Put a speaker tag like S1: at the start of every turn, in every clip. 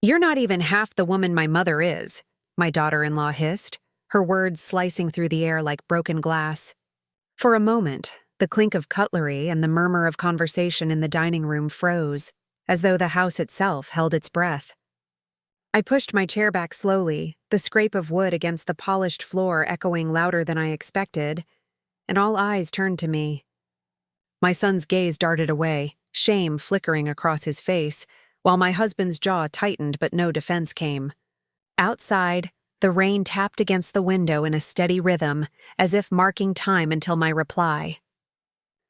S1: "You're not even half the woman my mother is," my daughter-in-law hissed, her words slicing through the air like broken glass. For a moment, the clink of cutlery and the murmur of conversation in the dining room froze, as though the house itself held its breath. I pushed my chair back slowly, the scrape of wood against the polished floor echoing louder than I expected, and all eyes turned to me. My son's gaze darted away, shame flickering across his face, while my husband's jaw tightened but no defense came. Outside, the rain tapped against the window in a steady rhythm, as if marking time until my reply.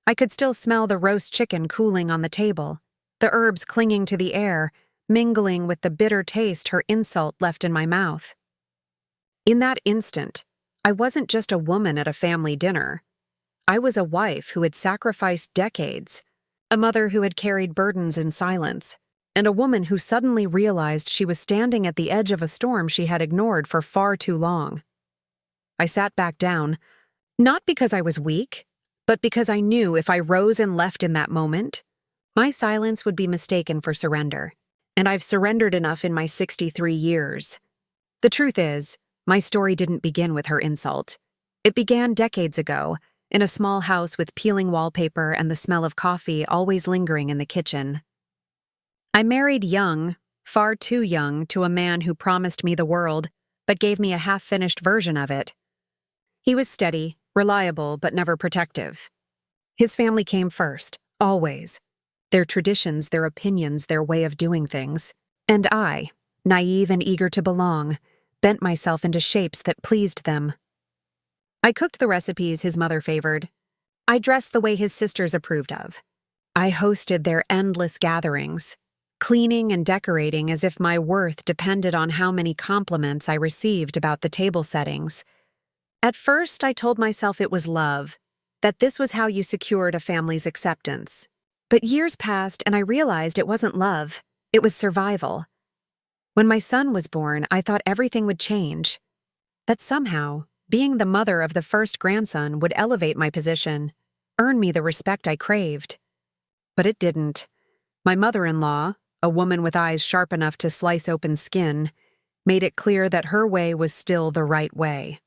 S1: I could still smell the roast chicken cooling on the table, the herbs clinging to the air, mingling with the bitter taste her insult left in my mouth. In that instant, I wasn't just a woman at a family dinner. I was a wife who had sacrificed decades, a mother who had carried burdens in silence, and a woman who suddenly realized she was standing at the edge of a storm she had ignored for far too long. I sat back down, not because I was weak, but because I knew if I rose and left in that moment, my silence would be mistaken for surrender, and I've surrendered enough in my 63 years. The truth is, my story didn't begin with her insult. It began decades ago, in a small house with peeling wallpaper and the smell of coffee always lingering in the kitchen. I married young, far too young, to a man who promised me the world, but gave me a half-finished version of it. He was steady, reliable, but never protective. His family came first, always. Their traditions, their opinions, their way of doing things. And I, naive and eager to belong, bent myself into shapes that pleased them. I cooked the recipes his mother favored. I dressed the way his sisters approved of. I hosted their endless gatherings, cleaning and decorating as if my worth depended on how many compliments I received about the table settings. At first, I told myself it was love, that this was how you secured a family's acceptance. But years passed and I realized it wasn't love, it was survival. When my son was born, I thought everything would change. That somehow, being the mother of the first grandson would elevate my position, earn me the respect I craved. But it didn't. My mother-in-law, a woman with eyes sharp enough to slice open skin, made it clear that her way was still the right way.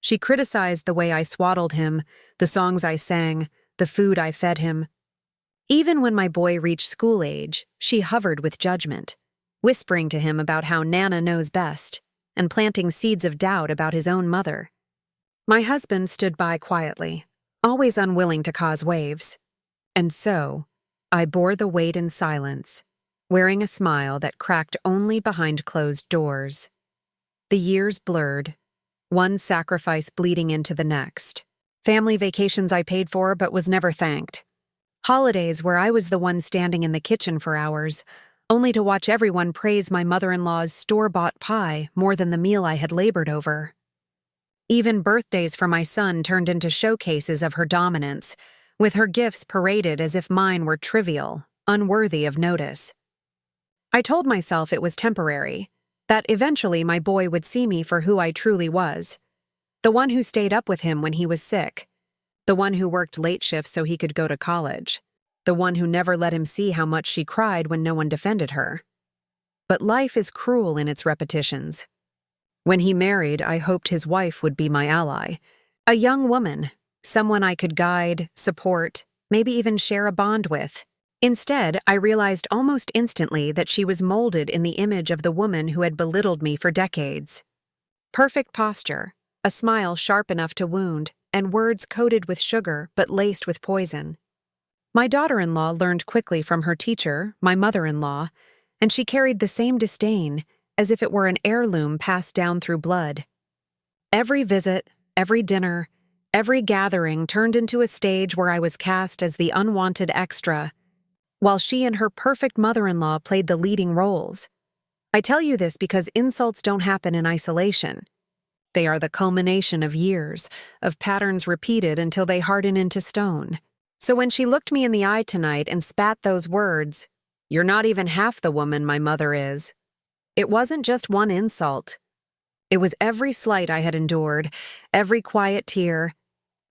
S1: She criticized the way I swaddled him, the songs I sang, the food I fed him. Even when my boy reached school age, she hovered with judgment, whispering to him about how Nana knows best, and planting seeds of doubt about his own mother. My husband stood by quietly, always unwilling to cause waves. And so, I bore the weight in silence, wearing a smile that cracked only behind closed doors. The years blurred, one sacrifice bleeding into the next. Family vacations I paid for but was never thanked. Holidays where I was the one standing in the kitchen for hours, only to watch everyone praise my mother-in-law's store-bought pie more than the meal I had labored over. Even birthdays for my son turned into showcases of her dominance, with her gifts paraded as if mine were trivial, unworthy of notice. I told myself it was temporary, that eventually my boy would see me for who I truly was. The one who stayed up with him when he was sick. The one who worked late shifts so he could go to college. The one who never let him see how much she cried when no one defended her. But life is cruel in its repetitions. When he married, I hoped his wife would be my ally. A young woman, someone I could guide, support, maybe even share a bond with. Instead, I realized almost instantly that she was molded in the image of the woman who had belittled me for decades. Perfect posture, a smile sharp enough to wound, and words coated with sugar but laced with poison. My daughter-in-law learned quickly from her teacher, my mother-in-law, and she carried the same disdain, as if it were an heirloom passed down through blood. Every visit, every dinner, every gathering turned into a stage where I was cast as the unwanted extra, while she and her perfect mother-in-law played the leading roles. I tell you this because insults don't happen in isolation. They are the culmination of years, of patterns repeated until they harden into stone. So when she looked me in the eye tonight and spat those words, "You're not even half the woman my mother is," it wasn't just one insult. It was every slight I had endured, every quiet tear,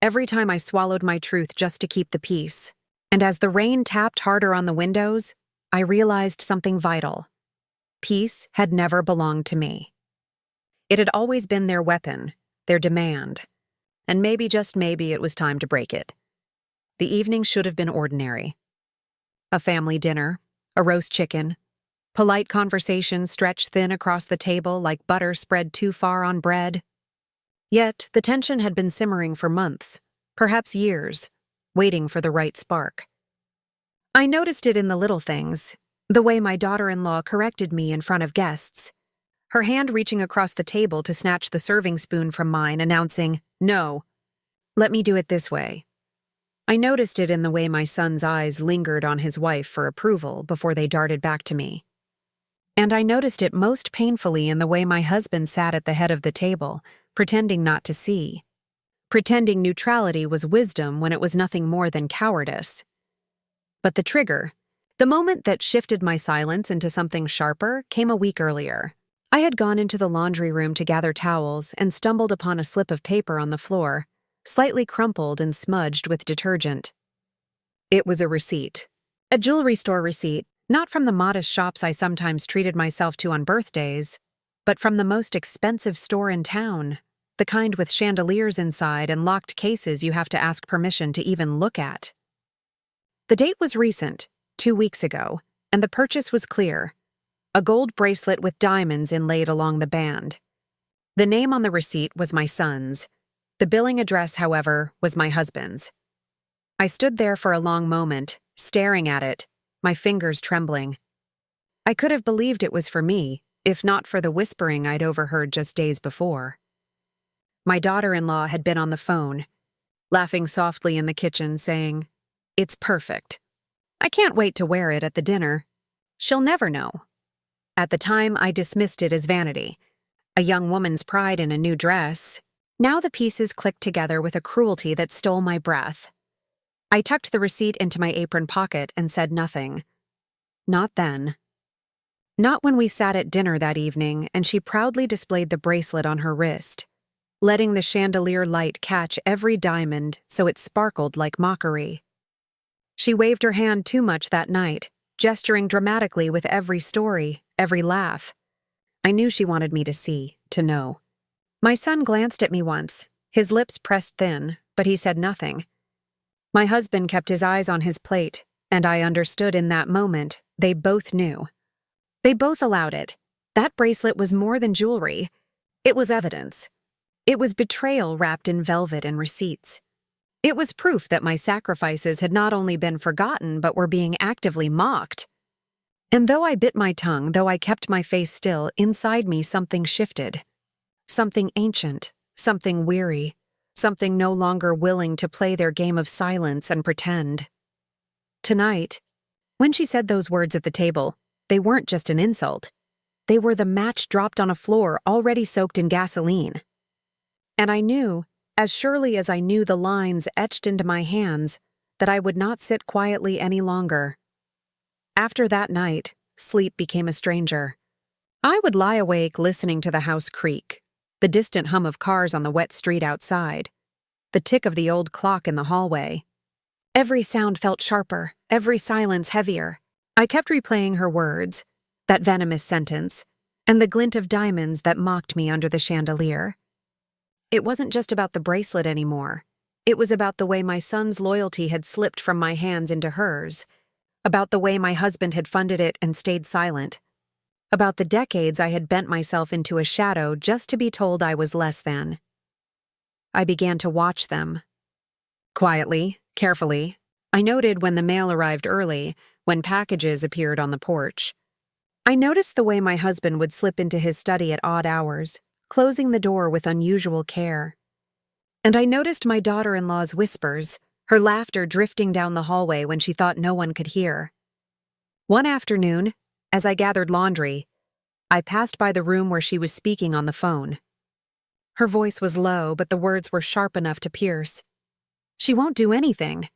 S1: every time I swallowed my truth just to keep the peace. And as the rain tapped harder on the windows, I realized something vital. Peace had never belonged to me. It had always been their weapon, their demand, and maybe, just maybe, it was time to break it. The evening should have been ordinary. A family dinner, a roast chicken, polite conversation stretched thin across the table like butter spread too far on bread. Yet the tension had been simmering for months, perhaps years, waiting for the right spark. I noticed it in the little things, the way my daughter-in-law corrected me in front of guests, her hand reaching across the table to snatch the serving spoon from mine, announcing, "No, let me do it this way." I noticed it in the way my son's eyes lingered on his wife for approval before they darted back to me. And I noticed it most painfully in the way my husband sat at the head of the table, pretending not to see, pretending neutrality was wisdom when it was nothing more than cowardice. But the trigger, the moment that shifted my silence into something sharper, came a week earlier. I had gone into the laundry room to gather towels and stumbled upon a slip of paper on the floor, slightly crumpled and smudged with detergent. It was a receipt. A jewelry store receipt, not from the modest shops I sometimes treated myself to on birthdays, but from the most expensive store in town, the kind with chandeliers inside and locked cases you have to ask permission to even look at. The date was recent, 2 weeks ago, and the purchase was clear. A gold bracelet with diamonds inlaid along the band. The name on the receipt was my son's. The billing address, however, was my husband's. I stood there for a long moment, staring at it, my fingers trembling. I could have believed it was for me, if not for the whispering I'd overheard just days before. My daughter-in-law had been on the phone, laughing softly in the kitchen, saying, "It's perfect. I can't wait to wear it at the dinner. She'll never know." At the time, I dismissed it as vanity, a young woman's pride in a new dress. Now the pieces clicked together with a cruelty that stole my breath. I tucked the receipt into my apron pocket and said nothing. Not then. Not when we sat at dinner that evening and she proudly displayed the bracelet on her wrist, letting the chandelier light catch every diamond so it sparkled like mockery. She waved her hand too much that night, gesturing dramatically with every story, every laugh. I knew she wanted me to see, to know. My son glanced at me once, his lips pressed thin, but he said nothing. My husband kept his eyes on his plate, and I understood in that moment they both knew. They both allowed it. That bracelet was more than jewelry. It was evidence. It was betrayal wrapped in velvet and receipts. It was proof that my sacrifices had not only been forgotten but were being actively mocked. And though I bit my tongue, though I kept my face still, inside me something shifted. Something ancient, something weary, something no longer willing to play their game of silence and pretend. Tonight, when she said those words at the table, they weren't just an insult. They were the match dropped on a floor already soaked in gasoline. And I knew, as surely as I knew the lines etched into my hands, that I would not sit quietly any longer. After that night, sleep became a stranger. I would lie awake listening to the house creak, the distant hum of cars on the wet street outside, the tick of the old clock in the hallway. Every sound felt sharper, every silence heavier. I kept replaying her words, that venomous sentence, and the glint of diamonds that mocked me under the chandelier. It wasn't just about the bracelet anymore. It was about the way my son's loyalty had slipped from my hands into hers, about the way my husband had funded it and stayed silent, about the decades I had bent myself into a shadow just to be told I was less than. I began to watch them. Quietly, carefully, I noted when the mail arrived early, when packages appeared on the porch. I noticed the way my husband would slip into his study at odd hours, closing the door with unusual care. And I noticed my daughter-in-law's whispers, her laughter drifting down the hallway when she thought no one could hear. One afternoon, as I gathered laundry, I passed by the room where she was speaking on the phone. Her voice was low, but the words were sharp enough to pierce. "She won't do anything."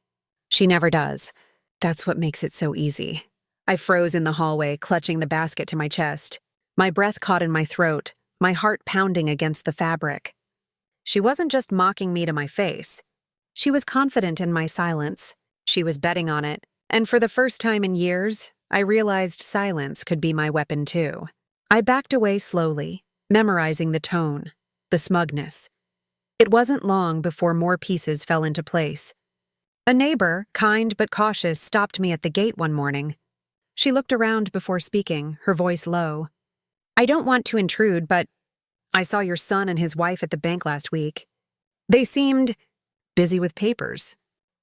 S1: "She never does. That's what makes it so easy." I froze in the hallway, clutching the basket to my chest. My breath caught in my throat, my heart pounding against the fabric. She wasn't just mocking me to my face. She was confident in my silence. She was betting on it, and for the first time in years, I realized silence could be my weapon too. I backed away slowly, memorizing the tone, the smugness. It wasn't long before more pieces fell into place. A neighbor, kind but cautious, stopped me at the gate one morning. She looked around before speaking, her voice low. "I don't want to intrude, but I saw your son and his wife at the bank last week. They seemed busy with papers.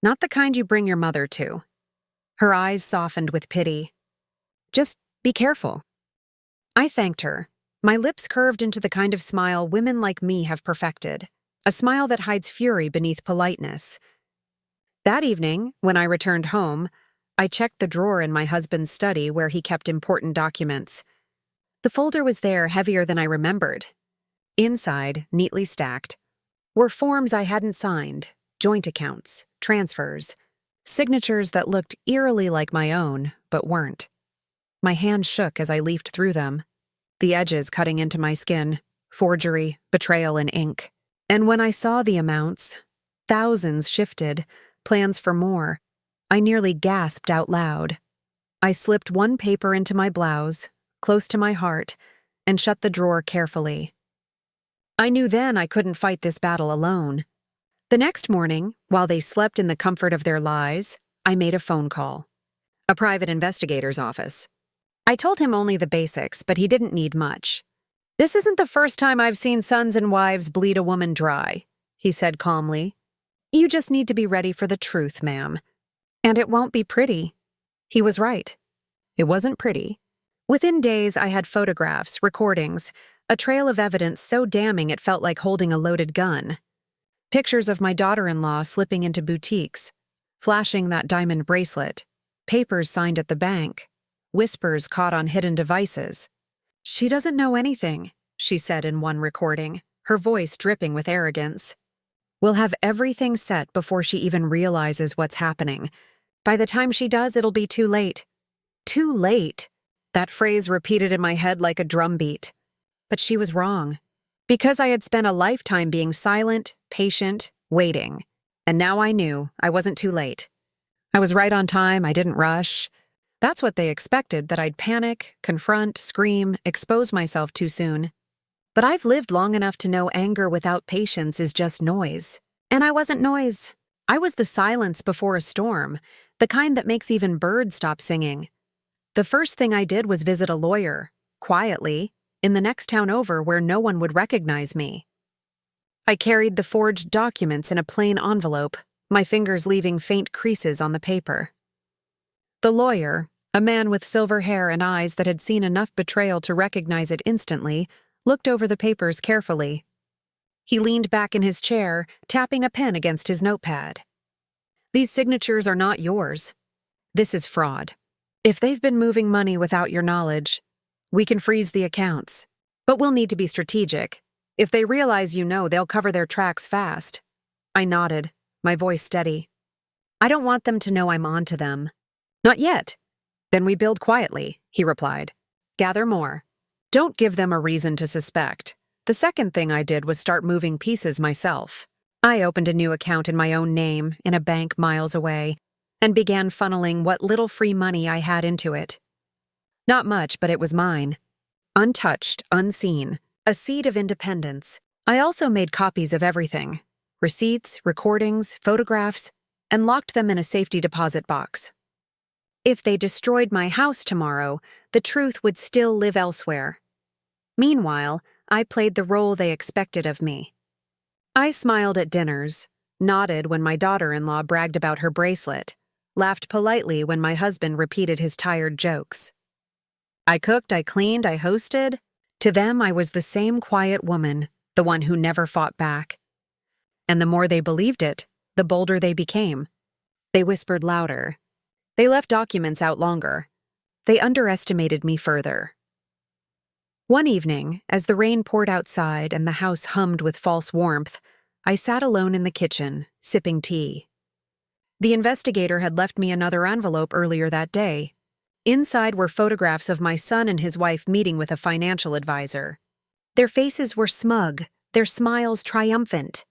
S1: Not the kind you bring your mother to." Her eyes softened with pity. "Just be careful." I thanked her. My lips curved into the kind of smile women like me have perfected, a smile that hides fury beneath politeness. That evening, when I returned home, I checked the drawer in my husband's study where he kept important documents. The folder was there, heavier than I remembered. Inside, neatly stacked, were forms I hadn't signed, joint accounts, transfers, signatures that looked eerily like my own, but weren't. My hand shook as I leafed through them, the edges cutting into my skin, forgery, betrayal in ink. And when I saw the amounts, thousands shifted, plans for more, I nearly gasped out loud. I slipped one paper into my blouse, close to my heart, and shut the drawer carefully. I knew then I couldn't fight this battle alone. The next morning, while they slept in the comfort of their lies, I made a phone call. A private investigator's office. I told him only the basics, but he didn't need much. "This isn't the first time I've seen sons and wives bleed a woman dry," he said calmly. "You just need to be ready for the truth, ma'am. And it won't be pretty." He was right. It wasn't pretty. Within days, I had photographs, recordings, a trail of evidence so damning it felt like holding a loaded gun. Pictures of my daughter-in-law slipping into boutiques, flashing that diamond bracelet, papers signed at the bank, whispers caught on hidden devices. "She doesn't know anything," she said in one recording, her voice dripping with arrogance. "We'll have everything set before she even realizes what's happening. By the time she does, it'll be too late." Too late. That phrase repeated in my head like a drumbeat. But she was wrong. Because I had spent a lifetime being silent, patient, waiting. And now I knew I wasn't too late. I was right on time, I didn't rush. That's what they expected, that I'd panic, confront, scream, expose myself too soon. But I've lived long enough to know anger without patience is just noise. And I wasn't noise. I was the silence before a storm, the kind that makes even birds stop singing. The first thing I did was visit a lawyer, quietly, in the next town over where no one would recognize me. I carried the forged documents in a plain envelope, my fingers leaving faint creases on the paper. The lawyer, a man with silver hair and eyes that had seen enough betrayal to recognize it instantly, looked over the papers carefully. He leaned back in his chair, tapping a pen against his notepad. "These signatures are not yours. This is fraud. If they've been moving money without your knowledge, we can freeze the accounts. But we'll need to be strategic. If they realize you know, they'll cover their tracks fast." I nodded, my voice steady. "I don't want them to know I'm on to them." "Not yet." "Then we build quietly," he replied. "Gather more. Don't give them a reason to suspect." The second thing I did was start moving pieces myself. I opened a new account in my own name in a bank miles away and began funneling what little free money I had into it. Not much, but it was mine. Untouched, unseen, a seed of independence. I also made copies of everything. Receipts, recordings, photographs, and locked them in a safety deposit box. If they destroyed my house tomorrow, the truth would still live elsewhere. Meanwhile, I played the role they expected of me. I smiled at dinners, nodded when my daughter-in-law bragged about her bracelet, laughed politely when my husband repeated his tired jokes. I cooked, I cleaned, I hosted. To them, I was the same quiet woman, the one who never fought back. And the more they believed it, the bolder they became. They whispered louder. They left documents out longer. They underestimated me further. One evening, as the rain poured outside and the house hummed with false warmth, I sat alone in the kitchen, sipping tea. The investigator had left me another envelope earlier that day. Inside were photographs of my son and his wife meeting with a financial advisor. Their faces were smug, their smiles triumphant.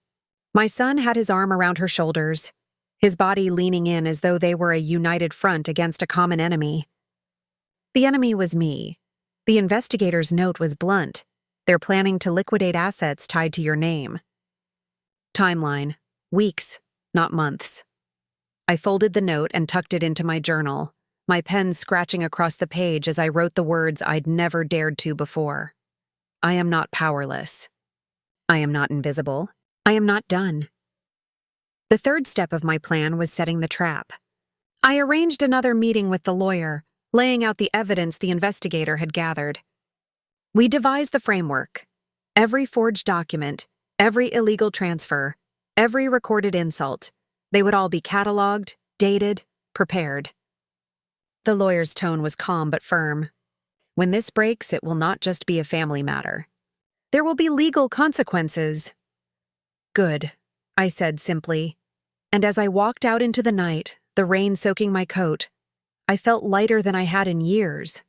S1: My son had his arm around her shoulders, his body leaning in as though they were a united front against a common enemy. The enemy was me. The investigator's note was blunt. They're planning to liquidate assets tied to your name. Timeline: weeks, not months. I folded the note and tucked it into my journal, my pen scratching across the page as I wrote the words I'd never dared to before. I am not powerless. I am not invisible. I am not done. The third step of my plan was setting the trap. I arranged another meeting with the lawyer, laying out the evidence the investigator had gathered. We devised the framework. Every forged document, every illegal transfer, every recorded insult, they would all be cataloged, dated, prepared. The lawyer's tone was calm but firm. When this breaks, it will not just be a family matter. There will be legal consequences. Good, I said simply. And as I walked out into the night, the rain soaking my coat, I felt lighter than I had in years.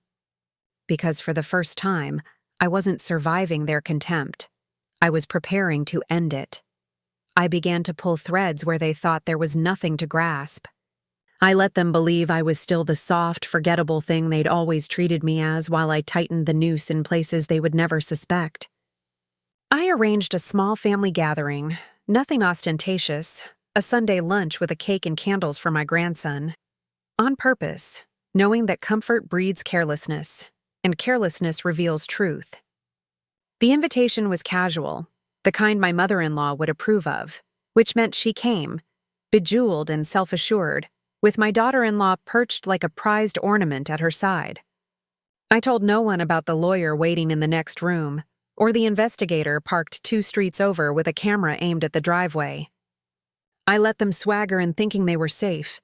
S1: Because for the first time, I wasn't surviving their contempt. I was preparing to end it. I began to pull threads where they thought there was nothing to grasp. I let them believe I was still the soft, forgettable thing they'd always treated me as while I tightened the noose in places they would never suspect. I arranged a small family gathering, nothing ostentatious, a Sunday lunch with a cake and candles for my grandson. On purpose, knowing that comfort breeds carelessness, and carelessness reveals truth. The invitation was casual, the kind my mother-in-law would approve of, which meant she came, bejeweled and self-assured, with my daughter-in-law perched like a prized ornament at her side. I told no one about the lawyer waiting in the next room, or the investigator parked 2 streets over with a camera aimed at the driveway. I let them swagger in thinking they were safe.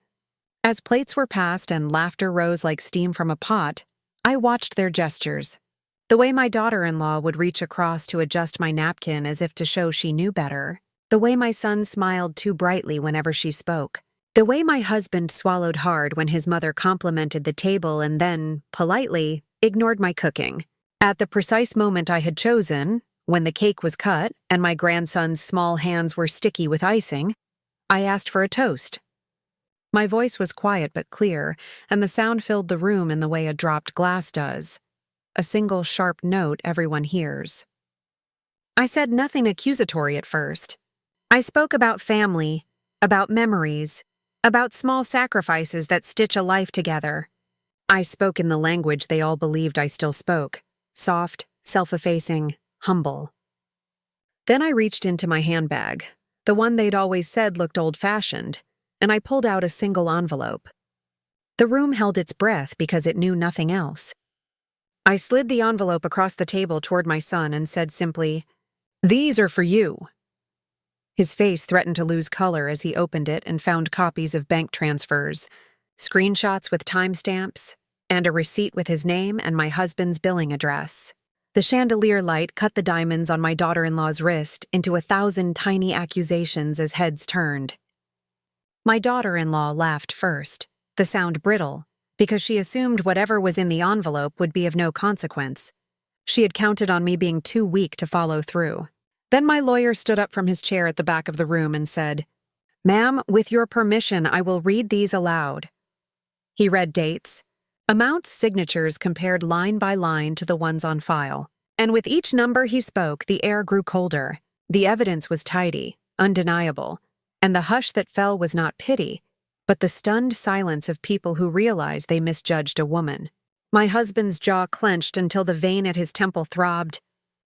S1: As plates were passed and laughter rose like steam from a pot, I watched their gestures. The way my daughter-in-law would reach across to adjust my napkin as if to show she knew better. The way my son smiled too brightly whenever she spoke. The way my husband swallowed hard when his mother complimented the table and then, politely, ignored my cooking. At the precise moment I had chosen, when the cake was cut and my grandson's small hands were sticky with icing, I asked for a toast. My voice was quiet but clear, and the sound filled the room in the way a dropped glass does. A single sharp note everyone hears. I said nothing accusatory at first. I spoke about family, about memories, about small sacrifices that stitch a life together. I spoke in the language they all believed I still spoke, soft, self-effacing, humble. Then I reached into my handbag, the one they'd always said looked old-fashioned, and I pulled out a single envelope. The room held its breath because it knew nothing else. I slid the envelope across the table toward my son and said simply, "These are for you." His face threatened to lose color as he opened it and found copies of bank transfers, screenshots with timestamps, and a receipt with his name and my husband's billing address. The chandelier light cut the diamonds on my daughter-in-law's wrist into 1,000 tiny accusations as heads turned. My daughter-in-law laughed first, the sound brittle, because she assumed whatever was in the envelope would be of no consequence. She had counted on me being too weak to follow through. Then my lawyer stood up from his chair at the back of the room and said, "Ma'am, with your permission, I will read these aloud." He read dates, amounts, signatures compared line by line to the ones on file. And with each number he spoke, the air grew colder. The evidence was tidy, undeniable, and the hush that fell was not pity, but the stunned silence of people who realized they misjudged a woman. My husband's jaw clenched until the vein at his temple throbbed.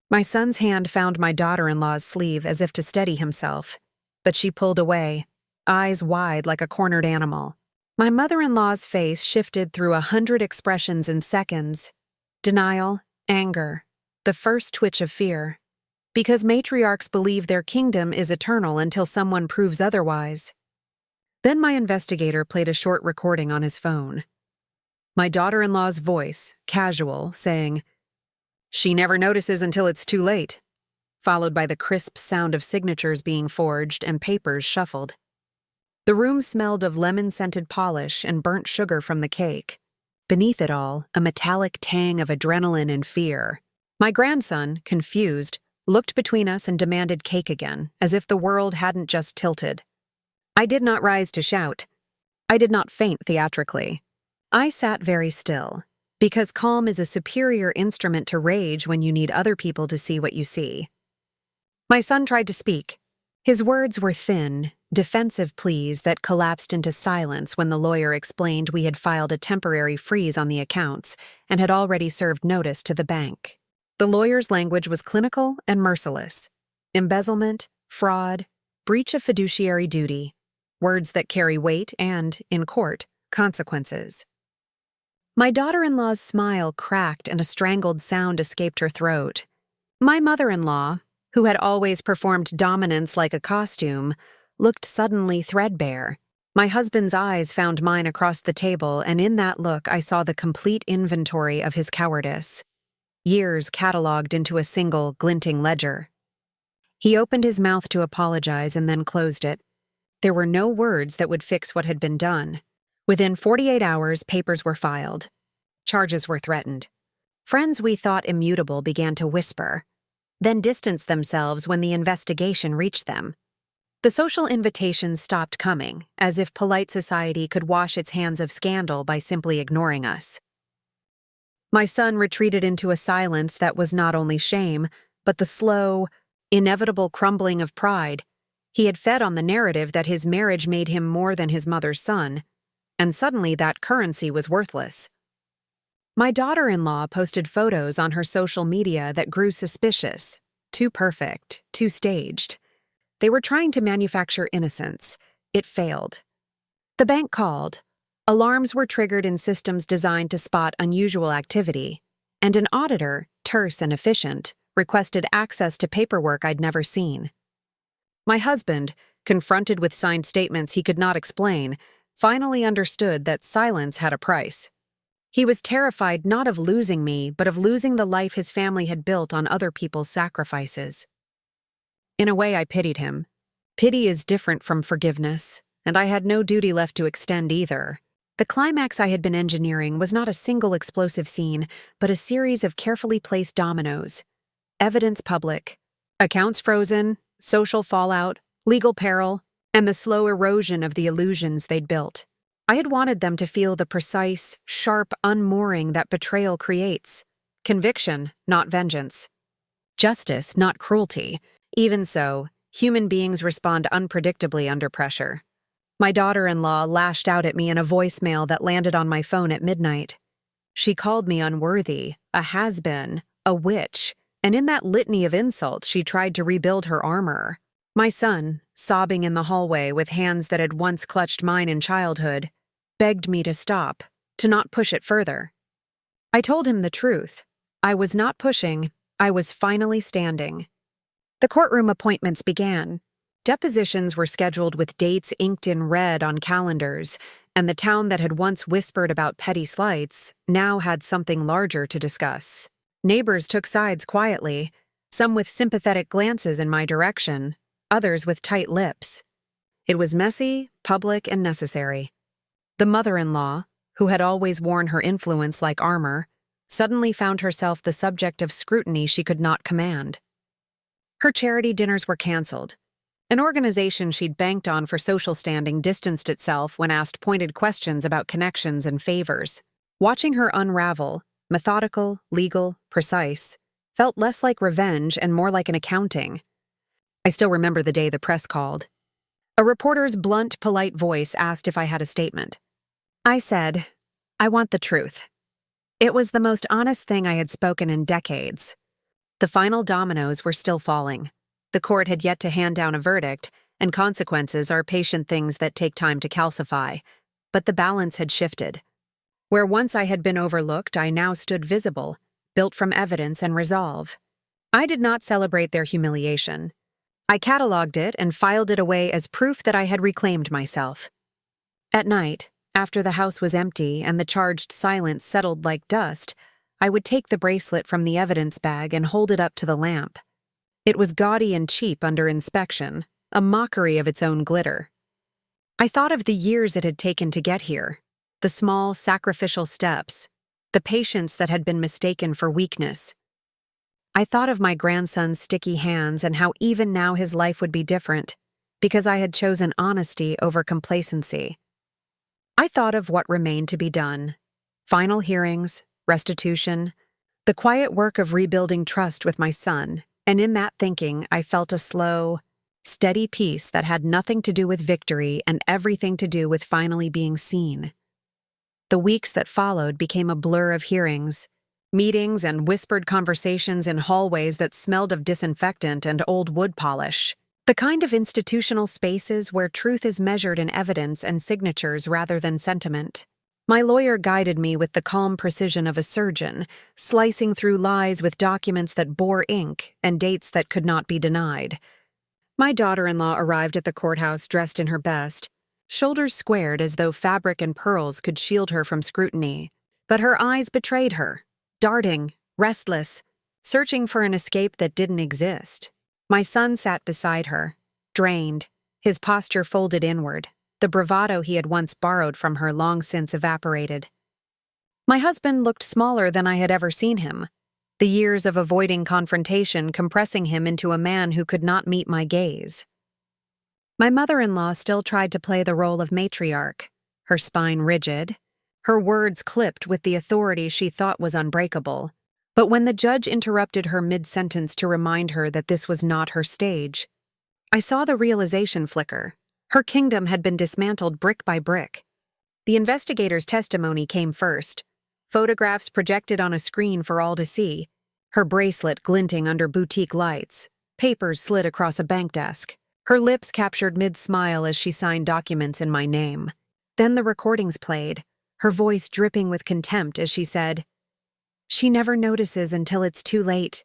S1: My son's hand found my daughter-in-law's sleeve as if to steady himself, but she pulled away, eyes wide like a cornered animal. My mother-in-law's face shifted through 100 expressions in seconds. Denial, anger, the first twitch of fear. Because matriarchs believe their kingdom is eternal until someone proves otherwise. Then my investigator played a short recording on his phone. My daughter-in-law's voice, casual, saying, "She never notices until it's too late," followed by the crisp sound of signatures being forged and papers shuffled. The room smelled of lemon-scented polish and burnt sugar from the cake. Beneath it all, a metallic tang of adrenaline and fear. My grandson, confused, looked between us and demanded cake again, as if the world hadn't just tilted. I did not rise to shout. I did not faint theatrically. I sat very still, Because calm is a superior instrument to rage when you need other people to see what you see. My son tried to speak. His words were thin, defensive pleas that collapsed into silence when the lawyer explained we had filed a temporary freeze on the accounts and had already served notice to the bank. The lawyer's language was clinical and merciless. Embezzlement, fraud, breach of fiduciary duty, words that carry weight and, in court, consequences. My daughter-in-law's smile cracked and a strangled sound escaped her throat. My mother-in-law, who had always performed dominance like a costume, looked suddenly threadbare. My husband's eyes found mine across the table, and in that look I saw the complete inventory of his cowardice. Years catalogued into a single, glinting ledger. He opened his mouth to apologize and then closed it. There were no words that would fix what had been done. Within 48 hours, papers were filed. Charges were threatened. Friends we thought immutable began to whisper, then distanced themselves when the investigation reached them. The social invitations stopped coming, as if polite society could wash its hands of scandal by simply ignoring us. My son retreated into a silence that was not only shame, but the slow, inevitable crumbling of pride. He had fed on the narrative that his marriage made him more than his mother's son, and suddenly that currency was worthless. My daughter-in-law posted photos on her social media that grew suspicious, too perfect, too staged. They were trying to manufacture innocence. It failed. The bank called. Alarms were triggered in systems designed to spot unusual activity, and an auditor, terse and efficient, requested access to paperwork I'd never seen. My husband, confronted with signed statements he could not explain, finally understood that silence had a price. He was terrified not of losing me, but of losing the life his family had built on other people's sacrifices. In a way, I pitied him. Pity is different from forgiveness, and I had no duty left to extend either. The climax I had been engineering was not a single explosive scene, but a series of carefully placed dominoes. Evidence public, accounts frozen, social fallout, legal peril, and the slow erosion of the illusions they'd built. I had wanted them to feel the precise, sharp unmooring that betrayal creates. Conviction, not vengeance. Justice, not cruelty. Even so, human beings respond unpredictably under pressure. My daughter-in-law lashed out at me in a voicemail that landed on my phone at midnight. She called me unworthy, a has-been, a witch, and in that litany of insults she tried to rebuild her armor. My son, sobbing in the hallway with hands that had once clutched mine in childhood, begged me to stop, to not push it further. I told him the truth. I was not pushing, I was finally standing. The courtroom appointments began. Depositions were scheduled with dates inked in red on calendars, and the town that had once whispered about petty slights now had something larger to discuss. Neighbors took sides quietly, some with sympathetic glances in my direction, others with tight lips. It was messy, public, and necessary. The mother-in-law, who had always worn her influence like armor, suddenly found herself the subject of scrutiny she could not command. Her charity dinners were canceled. An organization she'd banked on for social standing distanced itself when asked pointed questions about connections and favors. Watching her unravel, methodical, legal, precise, felt less like revenge and more like an accounting. I still remember the day the press called. A reporter's blunt, polite voice asked if I had a statement. I said, "I want the truth." It was the most honest thing I had spoken in decades. The final dominoes were still falling. The court had yet to hand down a verdict, and consequences are patient things that take time to calcify. But the balance had shifted. Where once I had been overlooked, I now stood visible, built from evidence and resolve. I did not celebrate their humiliation. I catalogued it and filed it away as proof that I had reclaimed myself. At night, after the house was empty and the charged silence settled like dust, I would take the bracelet from the evidence bag and hold it up to the lamp. It was gaudy and cheap under inspection, a mockery of its own glitter. I thought of the years it had taken to get here, the small, sacrificial steps, the patience that had been mistaken for weakness. I thought of my grandson's sticky hands and how even now his life would be different, because I had chosen honesty over complacency. I thought of what remained to be done. Final hearings, restitution, the quiet work of rebuilding trust with my son, and in that thinking I felt a slow, steady peace that had nothing to do with victory and everything to do with finally being seen. The weeks that followed became a blur of hearings, meetings and whispered conversations in hallways that smelled of disinfectant and old wood polish. The kind of institutional spaces where truth is measured in evidence and signatures rather than sentiment. My lawyer guided me with the calm precision of a surgeon, slicing through lies with documents that bore ink and dates that could not be denied. My daughter-in-law arrived at the courthouse dressed in her best, shoulders squared as though fabric and pearls could shield her from scrutiny. But her eyes betrayed her, darting, restless, searching for an escape that didn't exist. My son sat beside her, drained, his posture folded inward. The bravado he had once borrowed from her long since evaporated. My husband looked smaller than I had ever seen him, the years of avoiding confrontation compressing him into a man who could not meet my gaze. My mother-in-law still tried to play the role of matriarch, her spine rigid, her words clipped with the authority she thought was unbreakable. But when the judge interrupted her mid-sentence to remind her that this was not her stage, I saw the realization flicker. Her kingdom had been dismantled brick by brick. The investigator's testimony came first, photographs projected on a screen for all to see, her bracelet glinting under boutique lights, papers slid across a bank desk, her lips captured mid-smile as she signed documents in my name. Then the recordings played, her voice dripping with contempt as she said, "She never notices until it's too late."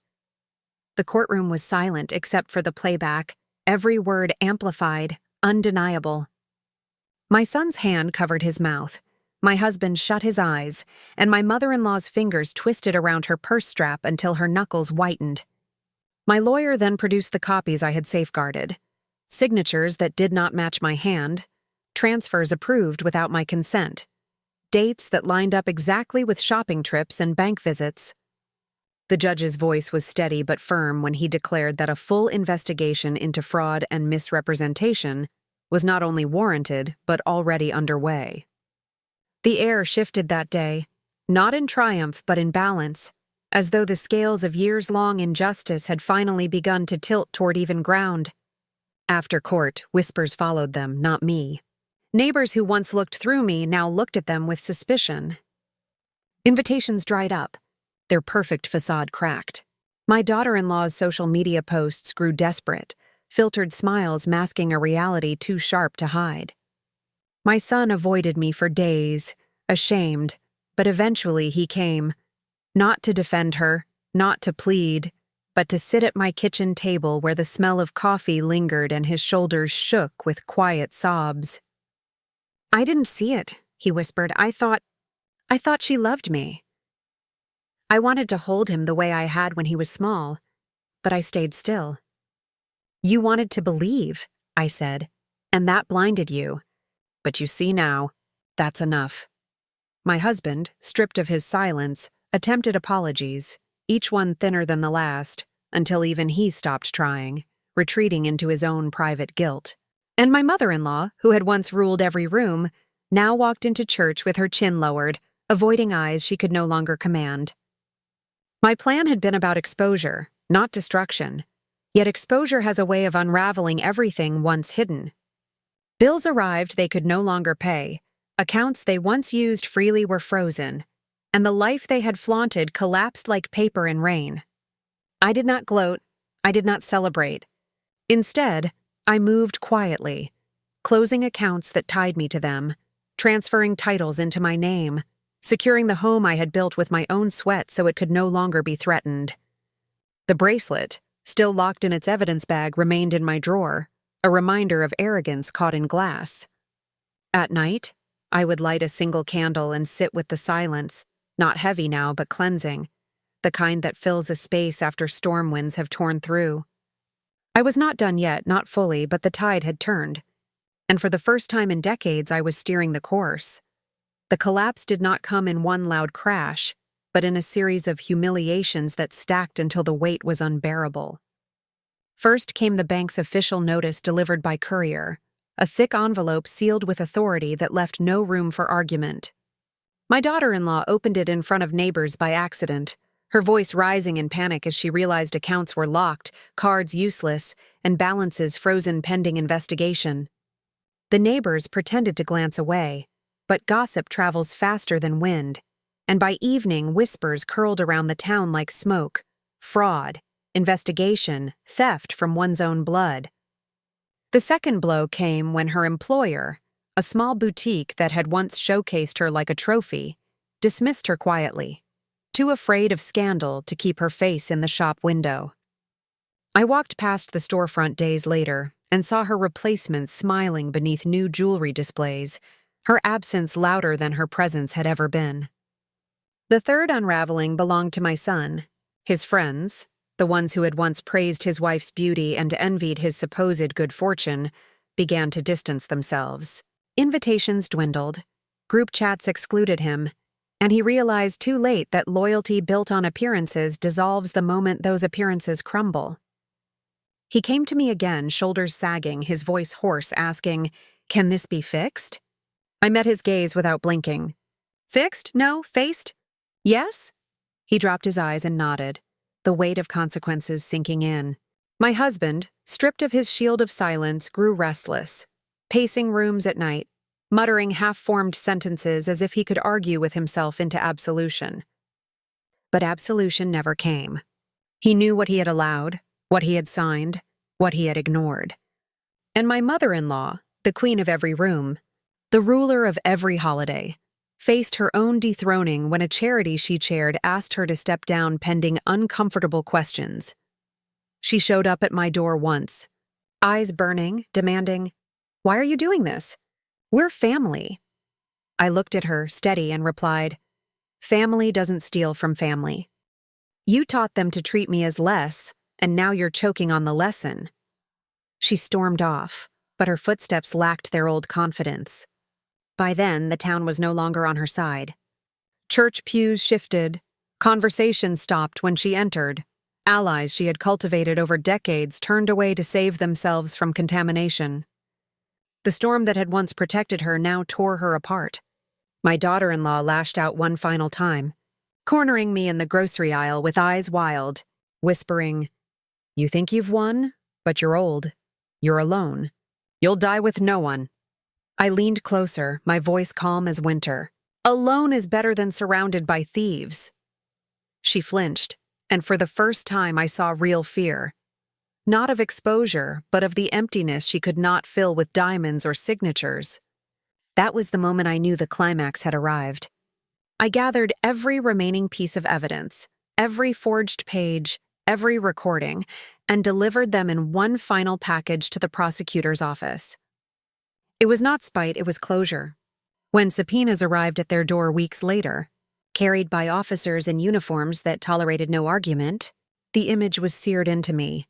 S1: The courtroom was silent except for the playback, every word amplified, undeniable. My son's hand covered his mouth. My husband shut his eyes, and my mother-in-law's fingers twisted around her purse strap until her knuckles whitened. My lawyer then produced the copies I had safeguarded. Signatures that did not match my hand, transfers approved without my consent, dates that lined up exactly with shopping trips and bank visits. The judge's voice was steady but firm when he declared that a full investigation into fraud and misrepresentation was not only warranted but already underway. The air shifted that day, not in triumph but in balance, as though the scales of years-long injustice had finally begun to tilt toward even ground. After court, whispers followed them, not me. Neighbors who once looked through me now looked at them with suspicion. Invitations dried up, their perfect facade cracked. My daughter-in-law's social media posts grew desperate, filtered smiles masking a reality too sharp to hide. My son avoided me for days, ashamed, but eventually he came, not to defend her, not to plead, but to sit at my kitchen table where the smell of coffee lingered and his shoulders shook with quiet sobs. "I didn't see it," he whispered. I thought she loved me." I wanted to hold him the way I had when he was small, but I stayed still. "You wanted to believe," I said, "and that blinded you. But you see now, that's enough." My husband, stripped of his silence, attempted apologies, each one thinner than the last, until even he stopped trying, retreating into his own private guilt. And my mother-in-law, who had once ruled every room, now walked into church with her chin lowered, avoiding eyes she could no longer command. My plan had been about exposure, not destruction. Yet exposure has a way of unraveling everything once hidden. Bills arrived they could no longer pay, accounts they once used freely were frozen, and the life they had flaunted collapsed like paper in rain. I did not gloat, I did not celebrate. Instead, I moved quietly, closing accounts that tied me to them, transferring titles into my name, securing the home I had built with my own sweat so it could no longer be threatened. The bracelet, still locked in its evidence bag, remained in my drawer, a reminder of arrogance caught in glass. At night, I would light a single candle and sit with the silence, not heavy now but cleansing, the kind that fills a space after storm winds have torn through. I was not done yet, not fully, but the tide had turned, and for the first time in decades I was steering the course. The collapse did not come in one loud crash, but in a series of humiliations that stacked until the weight was unbearable. First came the bank's official notice delivered by courier, a thick envelope sealed with authority that left no room for argument. My daughter-in-law opened it in front of neighbors by accident, her voice rising in panic as she realized accounts were locked, cards useless, and balances frozen pending investigation. The neighbors pretended to glance away, but gossip travels faster than wind, and by evening whispers curled around the town like smoke: fraud, investigation, theft from one's own blood. The second blow came when her employer, a small boutique that had once showcased her like a trophy, dismissed her quietly, too afraid of scandal to keep her face in the shop window. I walked past the storefront days later and saw her replacement smiling beneath new jewelry displays, her absence louder than her presence had ever been. The third unraveling belonged to my son. His friends, the ones who had once praised his wife's beauty and envied his supposed good fortune, began to distance themselves. Invitations dwindled, group chats excluded him, and he realized too late that loyalty built on appearances dissolves the moment those appearances crumble. He came to me again, shoulders sagging, his voice hoarse, asking, "Can this be fixed?" I met his gaze without blinking. "Fixed? No? Faced? Yes?" He dropped his eyes and nodded, the weight of consequences sinking in. My husband, stripped of his shield of silence, grew restless, pacing rooms at night, muttering half-formed sentences as if he could argue with himself into absolution. But absolution never came. He knew what he had allowed, what he had signed, what he had ignored. And my mother-in-law, the queen of every room, the ruler of every holiday, faced her own dethroning when a charity she chaired asked her to step down pending uncomfortable questions. She showed up at my door once, eyes burning, demanding, "Why are you doing this? We're family." I looked at her, steady, and replied, "Family doesn't steal from family. You taught them to treat me as less, and now you're choking on the lesson." She stormed off, but her footsteps lacked their old confidence. By then, the town was no longer on her side. Church pews shifted, conversation stopped when she entered. Allies she had cultivated over decades turned away to save themselves from contamination. The storm that had once protected her now tore her apart. My daughter-in-law lashed out one final time, cornering me in the grocery aisle with eyes wild, whispering, "You think you've won, but you're old. You're alone. You'll die with no one." I leaned closer, my voice calm as winter. "Alone is better than surrounded by thieves." She flinched, and for the first time I saw real fear. Not of exposure, but of the emptiness she could not fill with diamonds or signatures. That was the moment I knew the climax had arrived. I gathered every remaining piece of evidence, every forged page, every recording, and delivered them in one final package to the prosecutor's office. It was not spite, it was closure. When subpoenas arrived at their door weeks later, carried by officers in uniforms that tolerated no argument, the image was seared into me.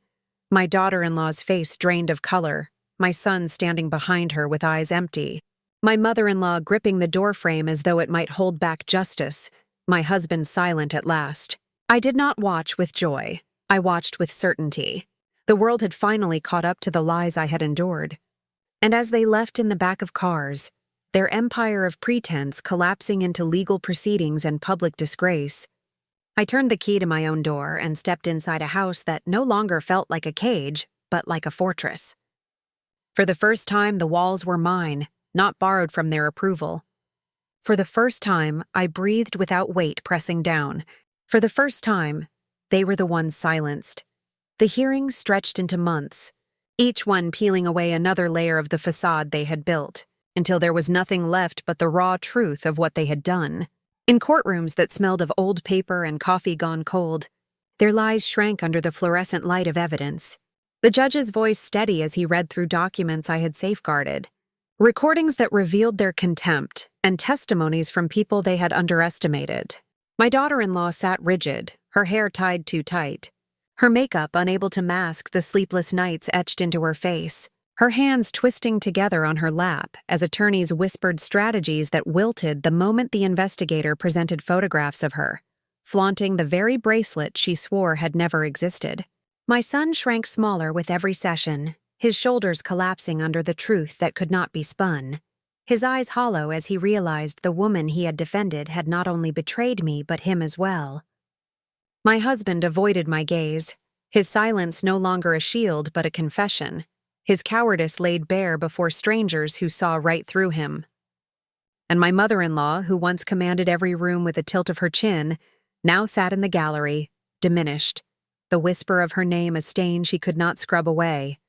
S1: My daughter-in-law's face drained of color, my son standing behind her with eyes empty, my mother-in-law gripping the doorframe as though it might hold back justice, my husband silent at last. I did not watch with joy. I watched with certainty. The world had finally caught up to the lies I had endured. And as they left in the back of cars, their empire of pretense collapsing into legal proceedings and public disgrace, I turned the key to my own door and stepped inside a house that no longer felt like a cage, but like a fortress. For the first time, the walls were mine, not borrowed from their approval. For the first time, I breathed without weight pressing down. For the first time, they were the ones silenced. The hearings stretched into months, each one peeling away another layer of the facade they had built, until there was nothing left but the raw truth of what they had done. In courtrooms that smelled of old paper and coffee gone cold, their lies shrank under the fluorescent light of evidence. The judge's voice steady as he read through documents I had safeguarded, recordings that revealed their contempt and testimonies from people they had underestimated. My daughter-in-law sat rigid, her hair tied too tight, her makeup unable to mask the sleepless nights etched into her face, her hands twisting together on her lap as attorneys whispered strategies that wilted the moment the investigator presented photographs of her, flaunting the very bracelet she swore had never existed. My son shrank smaller with every session, his shoulders collapsing under the truth that could not be spun. his eyes hollow as he realized the woman he had defended had not only betrayed me but him as well. My husband avoided my gaze, his silence no longer a shield but a confession, his cowardice laid bare before strangers who saw right through him. And my mother-in-law, who once commanded every room with a tilt of her chin, now sat in the gallery, diminished, the whisper of her name a stain she could not scrub away.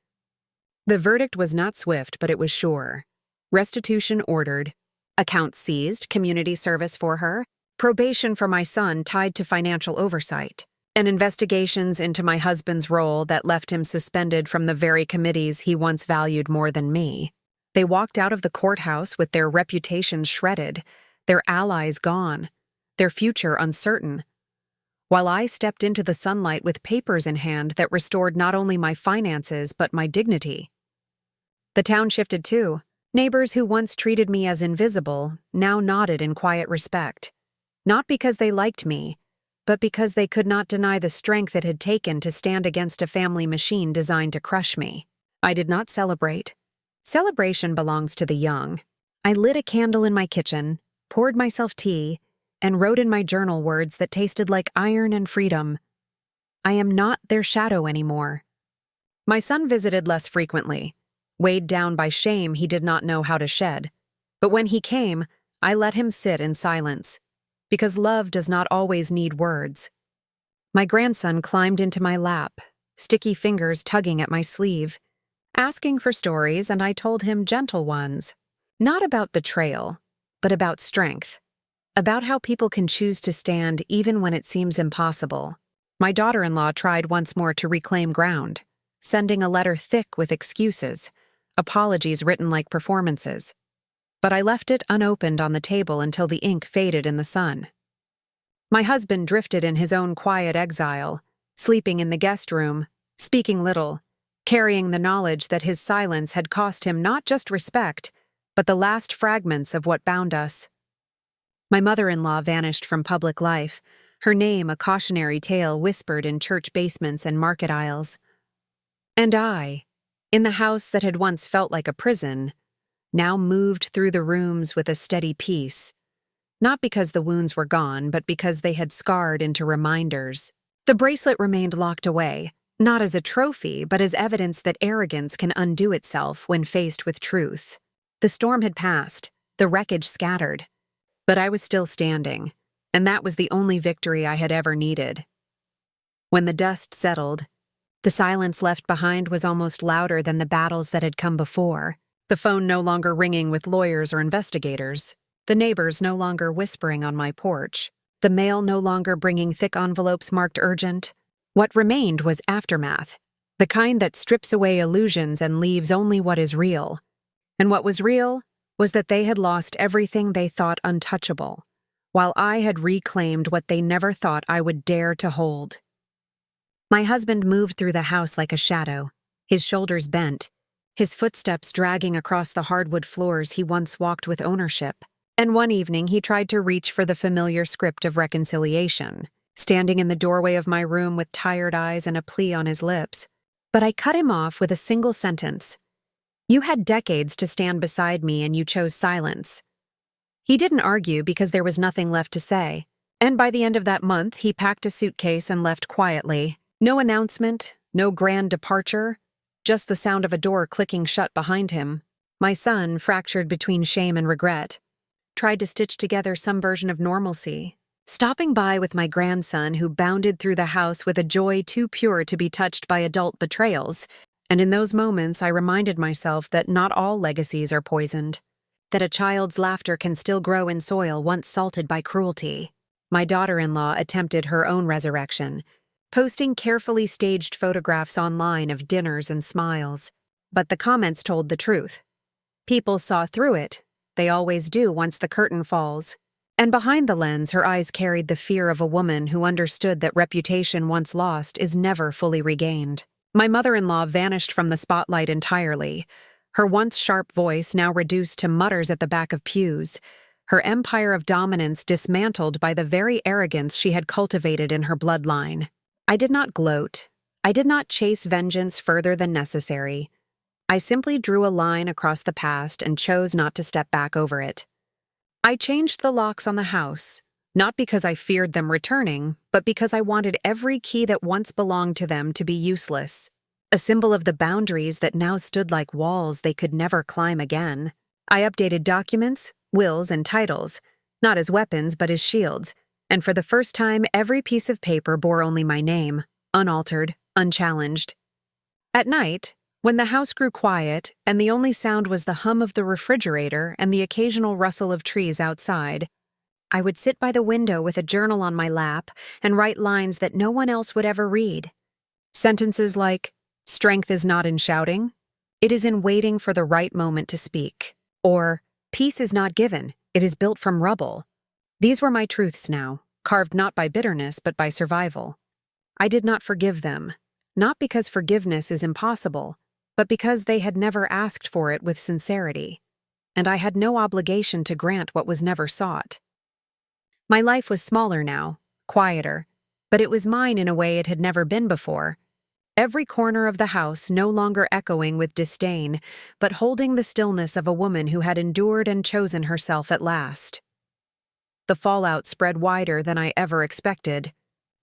S1: The verdict was not swift, but it was sure. Restitution ordered, accounts seized, community service for her, probation for my son tied to financial oversight, and investigations into my husband's role that left him suspended from the very committees he once valued more than me. They walked out of the courthouse with their reputations shredded, their allies gone, their future uncertain, while I stepped into the sunlight with papers in hand that restored not only my finances but my dignity. The town shifted too. Neighbors who once treated me as invisible now nodded in quiet respect, not because they liked me, but because they could not deny the strength it had taken to stand against a family machine designed to crush me. I did not celebrate. Celebration belongs to the young. I lit a candle in my kitchen, poured myself tea, and wrote in my journal words that tasted like iron and freedom. I am not their shadow anymore. My son visited less frequently, weighed down by shame he did not know how to shed. But when he came, I let him sit in silence, because love does not always need words. My grandson climbed into my lap, sticky fingers tugging at my sleeve, asking for stories, and I told him gentle ones. Not about betrayal, but about strength. About how people can choose to stand even when it seems impossible. My daughter-in-law tried once more to reclaim ground, sending a letter thick with excuses, apologies written like performances. But I left it unopened on the table until the ink faded in the sun. My husband drifted in his own quiet exile, sleeping in the guest room, speaking little, carrying the knowledge that his silence had cost him not just respect, but the last fragments of what bound us. My mother-in-law vanished from public life, her name a cautionary tale whispered in church basements and market aisles. And I, in the house that had once felt like a prison, now moved through the rooms with a steady peace, not because the wounds were gone, but because they had scarred into reminders. The bracelet remained locked away, not as a trophy, but as evidence that arrogance can undo itself when faced with truth. The storm had passed, the wreckage scattered, but I was still standing, and that was the only victory I had ever needed. When the dust settled, the silence left behind was almost louder than the battles that had come before, the phone no longer ringing with lawyers or investigators, the neighbors no longer whispering on my porch, the mail no longer bringing thick envelopes marked urgent. What remained was aftermath, the kind that strips away illusions and leaves only what is real. And what was real was that they had lost everything they thought untouchable, while I had reclaimed what they never thought I would dare to hold. My husband moved through the house like a shadow, his shoulders bent, his footsteps dragging across the hardwood floors he once walked with ownership. And one evening he tried to reach for the familiar script of reconciliation, standing in the doorway of my room with tired eyes and a plea on his lips. But I cut him off with a single sentence. You had decades to stand beside me and you chose silence. He didn't argue because there was nothing left to say. And by the end of that month, he packed a suitcase and left quietly. No announcement, no grand departure, just the sound of a door clicking shut behind him. My son, fractured between shame and regret, tried to stitch together some version of normalcy, stopping by with my grandson who bounded through the house with a joy too pure to be touched by adult betrayals. And in those moments, I reminded myself that not all legacies are poisoned, that a child's laughter can still grow in soil once salted by cruelty. My daughter-in-law attempted her own resurrection, posting carefully staged photographs online of dinners and smiles. But the comments told the truth. People saw through it. They always do once the curtain falls. And behind the lens, her eyes carried the fear of a woman who understood that reputation once lost is never fully regained. My mother-in-law vanished from the spotlight entirely, her once sharp voice now reduced to mutters at the back of pews, her empire of dominance dismantled by the very arrogance she had cultivated in her bloodline. I did not gloat. I did not chase vengeance further than necessary. I simply drew a line across the past and chose not to step back over it. I changed the locks on the house, not because I feared them returning, but because I wanted every key that once belonged to them to be useless, a symbol of the boundaries that now stood like walls they could never climb again. I updated documents, wills, and titles, not as weapons but as shields, and for the first time every piece of paper bore only my name, unaltered, unchallenged. At night, when the house grew quiet and the only sound was the hum of the refrigerator and the occasional rustle of trees outside, I would sit by the window with a journal on my lap and write lines that no one else would ever read. Sentences like, "Strength is not in shouting. It is in waiting for the right moment to speak." Or, "Peace is not given. It is built from rubble." These were my truths now, carved not by bitterness but by survival. I did not forgive them, not because forgiveness is impossible, but because they had never asked for it with sincerity, and I had no obligation to grant what was never sought. My life was smaller now, quieter, but it was mine in a way it had never been before. Every corner of the house no longer echoing with disdain, but holding the stillness of a woman who had endured and chosen herself at last. The fallout spread wider than I ever expected,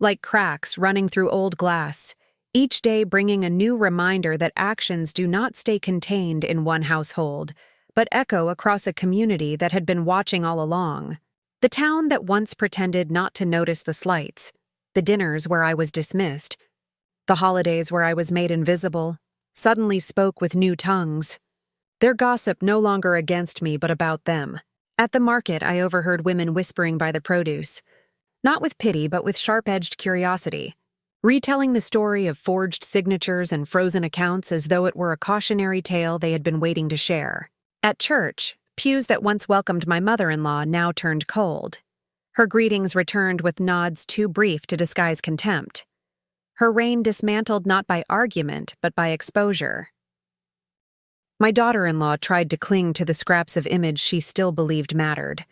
S1: like cracks running through old glass, each day bringing a new reminder that actions do not stay contained in one household, but echo across a community that had been watching all along. The town that once pretended not to notice the slights, the dinners where I was dismissed, the holidays where I was made invisible, suddenly spoke with new tongues. Their gossip no longer against me but about them. At the market, I overheard women whispering by the produce, not with pity but with sharp-edged curiosity, retelling the story of forged signatures and frozen accounts as though it were a cautionary tale they had been waiting to share. At church, pews that once welcomed my mother-in-law now turned cold. Her greetings returned with nods too brief to disguise contempt. Her reign dismantled not by argument but by exposure. My daughter-in-law tried to cling to the scraps of image she still believed mattered,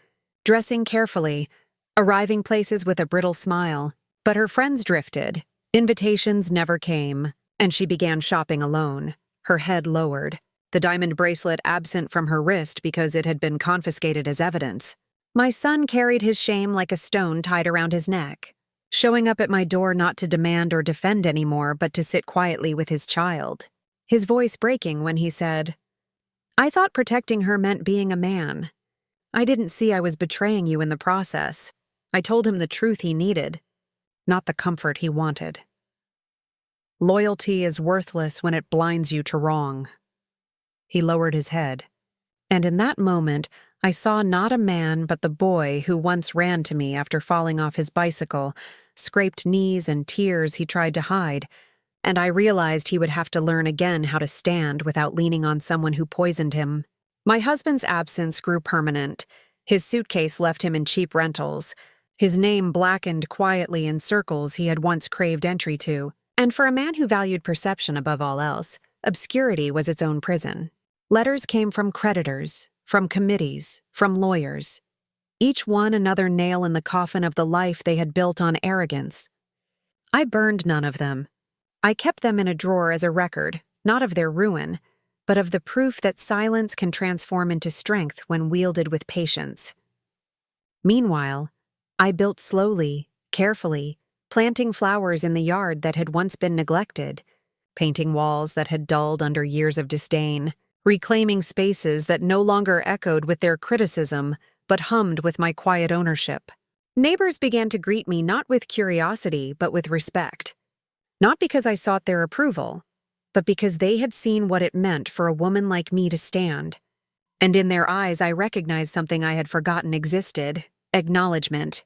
S1: dressing carefully, arriving places with a brittle smile, but her friends drifted. Invitations never came, and she began shopping alone, her head lowered, the diamond bracelet absent from her wrist because it had been confiscated as evidence. My son carried his shame like a stone tied around his neck, showing up at my door not to demand or defend anymore but to sit quietly with his child, his voice breaking when he said, "I thought protecting her meant being a man. I didn't see I was betraying you in the process. I told him the truth he needed, not the comfort he wanted. Loyalty is worthless when it blinds you to wrong." He lowered his head, and in that moment I saw not a man but the boy who once ran to me after falling off his bicycle, scraped knees and tears he tried to hide, and I realized he would have to learn again how to stand without leaning on someone who poisoned him. My husband's absence grew permanent. His suitcase left him in cheap rentals. His name blackened quietly in circles he had once craved entry to, and for a man who valued perception above all else, obscurity was its own prison. Letters came from creditors, from committees, from lawyers, each one another nail in the coffin of the life they had built on arrogance. I burned none of them. I kept them in a drawer as a record, not of their ruin, but of the proof that silence can transform into strength when wielded with patience. Meanwhile, I built slowly, carefully, planting flowers in the yard that had once been neglected, painting walls that had dulled under years of disdain, reclaiming spaces that no longer echoed with their criticism but hummed with my quiet ownership. Neighbors began to greet me not with curiosity but with respect, not because I sought their approval, but because they had seen what it meant for a woman like me to stand. And in their eyes I recognized something I had forgotten existed: acknowledgement.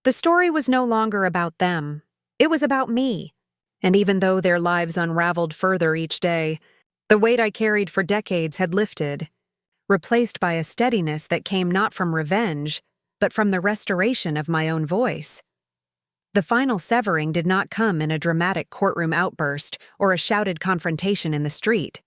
S1: The story was no longer about them. It was about me. And even though their lives unraveled further each day, the weight I carried for decades had lifted, replaced by a steadiness that came not from revenge, but from the restoration of my own voice. The final severing did not come in a dramatic courtroom outburst or a shouted confrontation in the street.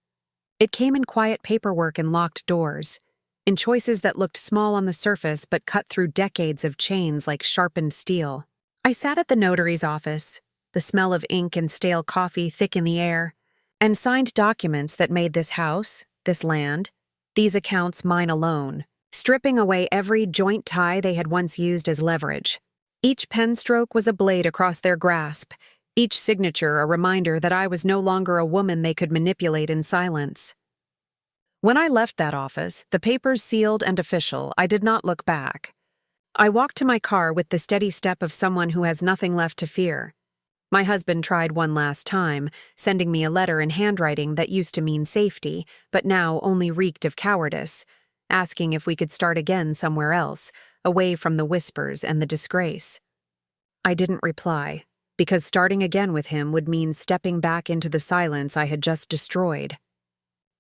S1: It came in quiet paperwork and locked doors, in choices that looked small on the surface but cut through decades of chains like sharpened steel. I sat at the notary's office, the smell of ink and stale coffee thick in the air, and signed documents that made this house, this land, these accounts mine alone, stripping away every joint tie they had once used as leverage. Each pen stroke was a blade across their grasp, each signature a reminder that I was no longer a woman they could manipulate in silence. When I left that office, the papers sealed and official, I did not look back. I walked to my car with the steady step of someone who has nothing left to fear. My husband tried one last time, sending me a letter in handwriting that used to mean safety, but now only reeked of cowardice, asking if we could start again somewhere else, away from the whispers and the disgrace. I didn't reply, because starting again with him would mean stepping back into the silence I had just destroyed.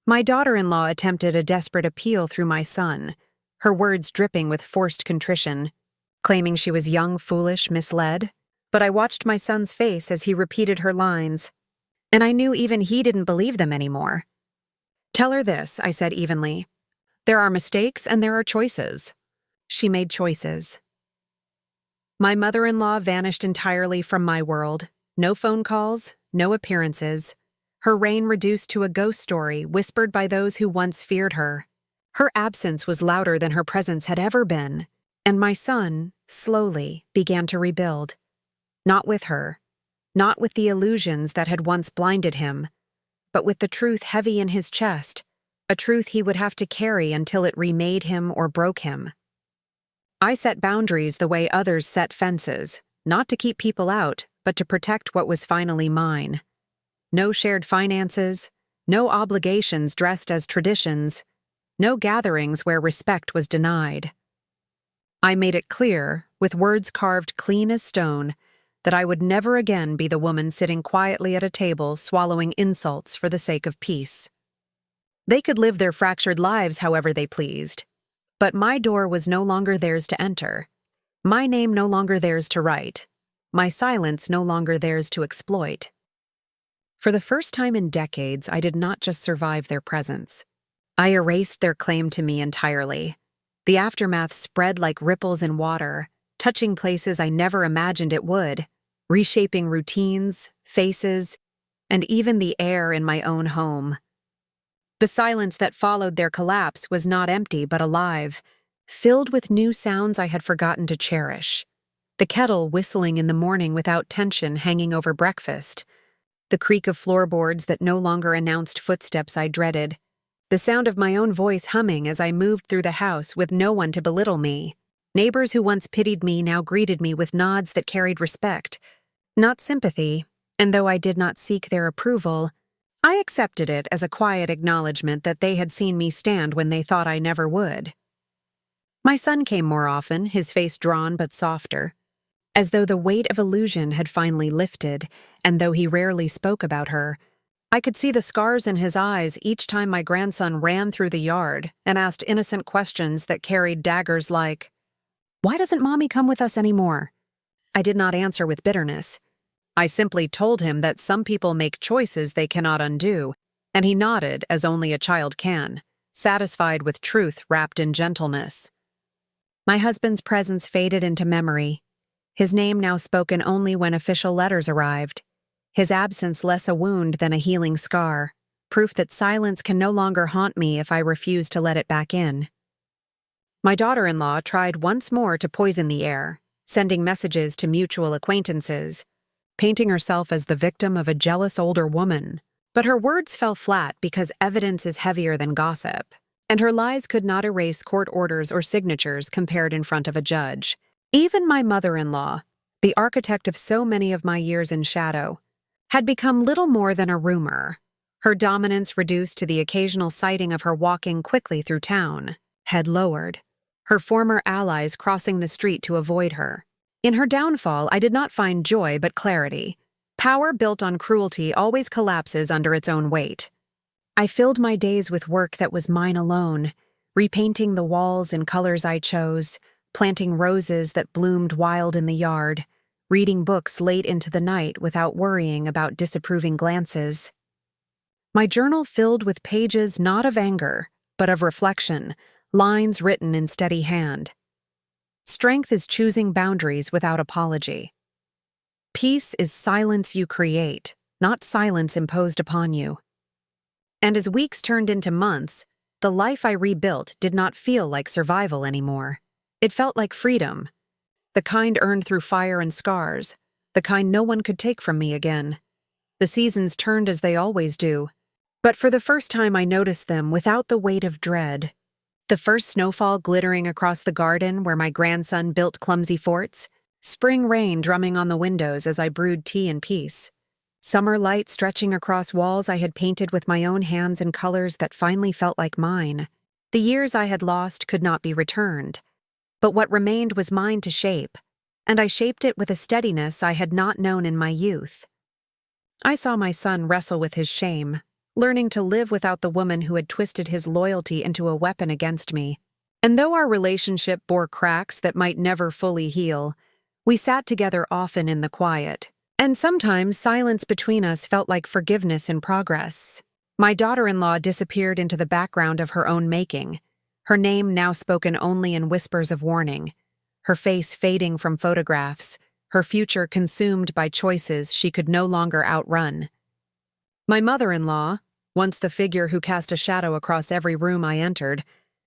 S1: My daughter-in-law attempted a desperate appeal through my son, her words dripping with forced contrition, claiming she was young, foolish, misled. But I watched my son's face as he repeated her lines, and I knew even he didn't believe them anymore. "Tell her this," I said evenly. "There are mistakes and there are choices." She made choices. My mother-in-law vanished entirely from my world. No phone calls, no appearances. Her reign reduced to a ghost story whispered by those who once feared her. Her absence was louder than her presence had ever been, and my son, slowly, began to rebuild. Not with her, not with the illusions that had once blinded him, but with the truth heavy in his chest, a truth he would have to carry until it remade him or broke him. I set boundaries the way others set fences, not to keep people out, but to protect what was finally mine. No shared finances, no obligations dressed as traditions, no gatherings where respect was denied. I made it clear, with words carved clean as stone, that I would never again be the woman sitting quietly at a table swallowing insults for the sake of peace. They could live their fractured lives however they pleased, but my door was no longer theirs to enter, my name no longer theirs to write, my silence no longer theirs to exploit. For the first time in decades, I did not just survive their presence. I erased their claim to me entirely. The aftermath spread like ripples in water, touching places I never imagined it would, reshaping routines, faces, and even the air in my own home. The silence that followed their collapse was not empty but alive, filled with new sounds I had forgotten to cherish. The kettle whistling in the morning without tension hanging over breakfast, the creak of floorboards that no longer announced footsteps I dreaded, the sound of my own voice humming as I moved through the house with no one to belittle me. Neighbors who once pitied me now greeted me with nods that carried respect, not sympathy, and though I did not seek their approval, I accepted it as a quiet acknowledgement that they had seen me stand when they thought I never would. My son came more often, his face drawn but softer, as though the weight of illusion had finally lifted, and though he rarely spoke about her, I could see the scars in his eyes each time my grandson ran through the yard and asked innocent questions that carried daggers like, "Why doesn't Mommy come with us anymore?" I did not answer with bitterness. I simply told him that some people make choices they cannot undo, and he nodded as only a child can, satisfied with truth wrapped in gentleness. My husband's presence faded into memory, his name now spoken only when official letters arrived, his absence less a wound than a healing scar, proof that silence can no longer haunt me if I refuse to let it back in. My daughter-in-law tried once more to poison the air, sending messages to mutual acquaintances, painting herself as the victim of a jealous older woman. But her words fell flat because evidence is heavier than gossip, and her lies could not erase court orders or signatures compared in front of a judge. Even my mother-in-law, the architect of so many of my years in shadow, had become little more than a rumor, her dominance reduced to the occasional sighting of her walking quickly through town, head lowered, her former allies crossing the street to avoid her. In her downfall, I did not find joy but clarity. Power built on cruelty always collapses under its own weight. I filled my days with work that was mine alone, repainting the walls in colors I chose, planting roses that bloomed wild in the yard, reading books late into the night without worrying about disapproving glances. My journal filled with pages not of anger, but of reflection, lines written in steady hand. Strength is choosing boundaries without apology. Peace is silence you create, not silence imposed upon you. And as weeks turned into months, the life I rebuilt did not feel like survival anymore. It felt like freedom, the kind earned through fire and scars, the kind no one could take from me again. The seasons turned as they always do, but for the first time I noticed them without the weight of dread. The first snowfall glittering across the garden where my grandson built clumsy forts, spring rain drumming on the windows as I brewed tea in peace, summer light stretching across walls I had painted with my own hands in colors that finally felt like mine. The years I had lost could not be returned, but what remained was mine to shape, and I shaped it with a steadiness I had not known in my youth. I saw my son wrestle with his shame, learning to live without the woman who had twisted his loyalty into a weapon against me. And though our relationship bore cracks that might never fully heal, we sat together often in the quiet, and sometimes silence between us felt like forgiveness in progress. My daughter-in-law disappeared into the background of her own making, her name now spoken only in whispers of warning, her face fading from photographs, her future consumed by choices she could no longer outrun. My mother-in-law, once the figure who cast a shadow across every room I entered,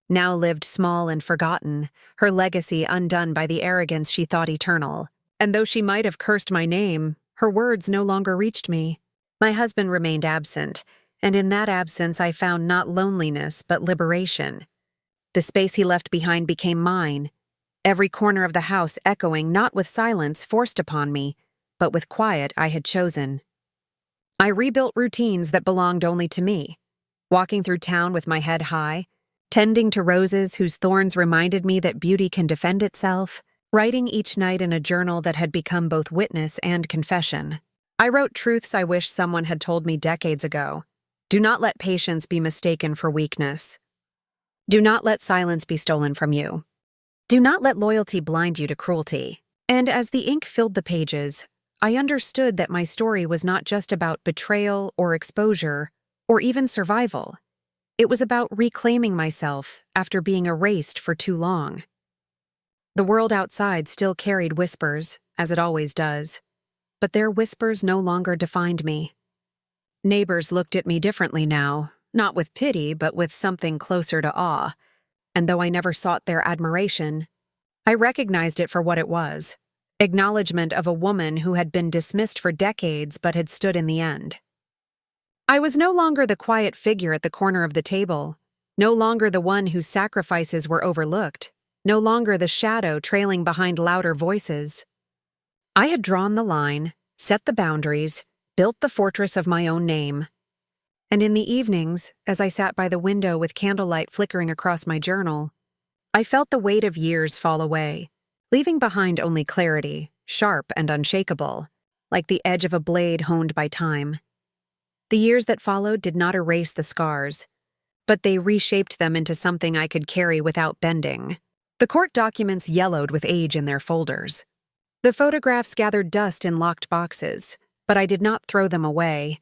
S1: now lived small and forgotten, her legacy undone by the arrogance she thought eternal. And though she might have cursed my name, her words no longer reached me. My husband remained absent, and in that absence I found not loneliness but liberation. The space he left behind became mine, every corner of the house echoing not with silence forced upon me, but with quiet I had chosen. I rebuilt routines that belonged only to me, walking through town with my head high, tending to roses whose thorns reminded me that beauty can defend itself, writing each night in a journal that had become both witness and confession. I wrote truths I wish someone had told me decades ago. Do not let patience be mistaken for weakness. Do not let silence be stolen from you. Do not let loyalty blind you to cruelty. And as the ink filled the pages, I understood that my story was not just about betrayal or exposure or even survival. It was about reclaiming myself after being erased for too long. The world outside still carried whispers, as it always does, but their whispers no longer defined me. Neighbors looked at me differently now, not with pity but with something closer to awe, and though I never sought their admiration, I recognized it for what it was. Acknowledgement of a woman who had been dismissed for decades but had stood in the end. I was no longer the quiet figure at the corner of the table, no longer the one whose sacrifices were overlooked, no longer the shadow trailing behind louder voices. I had drawn the line, set the boundaries, built the fortress of my own name. And in the evenings, as I sat by the window with candlelight flickering across my journal, I felt the weight of years fall away, leaving behind only clarity, sharp and unshakable, like the edge of a blade honed by time. The years that followed did not erase the scars, but they reshaped them into something I could carry without bending. The court documents yellowed with age in their folders. The photographs gathered dust in locked boxes, but I did not throw them away,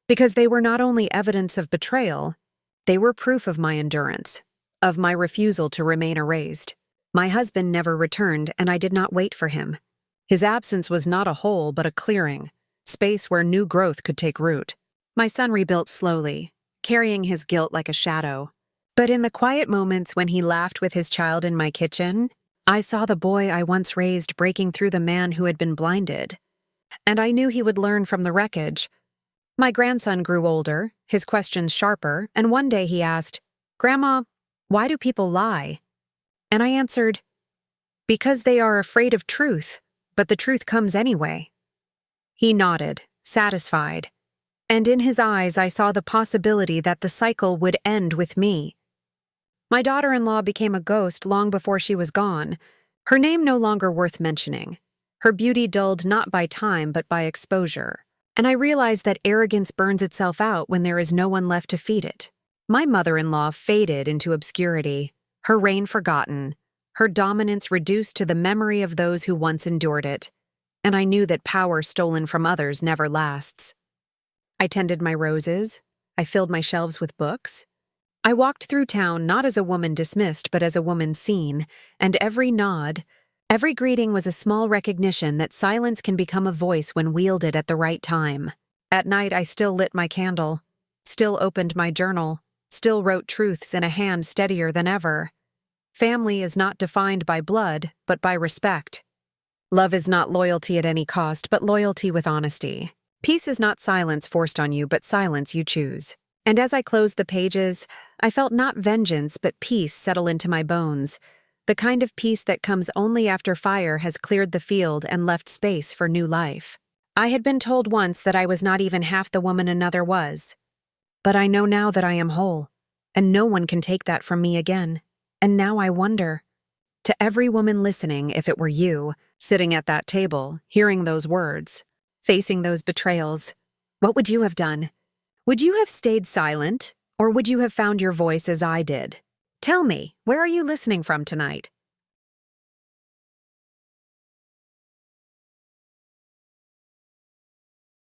S1: because they were not only evidence of betrayal, they were proof of my endurance, of my refusal to remain erased. My husband never returned, and I did not wait for him. His absence was not a hole but a clearing, space where new growth could take root. My son rebuilt slowly, carrying his guilt like a shadow. But in the quiet moments when he laughed with his child in my kitchen, I saw the boy I once raised breaking through the man who had been blinded. And I knew he would learn from the wreckage. My grandson grew older, his questions sharper, and one day he asked, "Grandma, why do people lie?" And I answered, "Because they are afraid of truth, but the truth comes anyway." He nodded, satisfied, and in his eyes I saw the possibility that the cycle would end with me. My daughter-in-law became a ghost long before she was gone, her name no longer worth mentioning, her beauty dulled not by time but by exposure, and I realized that arrogance burns itself out when there is no one left to feed it. My mother-in-law faded into obscurity, her reign forgotten, her dominance reduced to the memory of those who once endured it, and I knew that power stolen from others never lasts. I tended my roses, I filled my shelves with books. I walked through town not as a woman dismissed but as a woman seen, and every nod, every greeting was a small recognition that silence can become a voice when wielded at the right time. At night I still lit my candle, still opened my journal, still wrote truths in a hand steadier than ever. Family is not defined by blood, but by respect. Love is not loyalty at any cost, but loyalty with honesty. Peace is not silence forced on you, but silence you choose. And as I closed the pages, I felt not vengeance, but peace settle into my bones, the kind of peace that comes only after fire has cleared the field and left space for new life. I had been told once that I was not even half the woman another was. But I know now that I am whole, and no one can take that from me again. And now I wonder, to every woman listening, if it were you, sitting at that table, hearing those words, facing those betrayals, what would you have done? Would you have stayed silent, or would you have found your voice as I did? Tell me, where are you listening from tonight?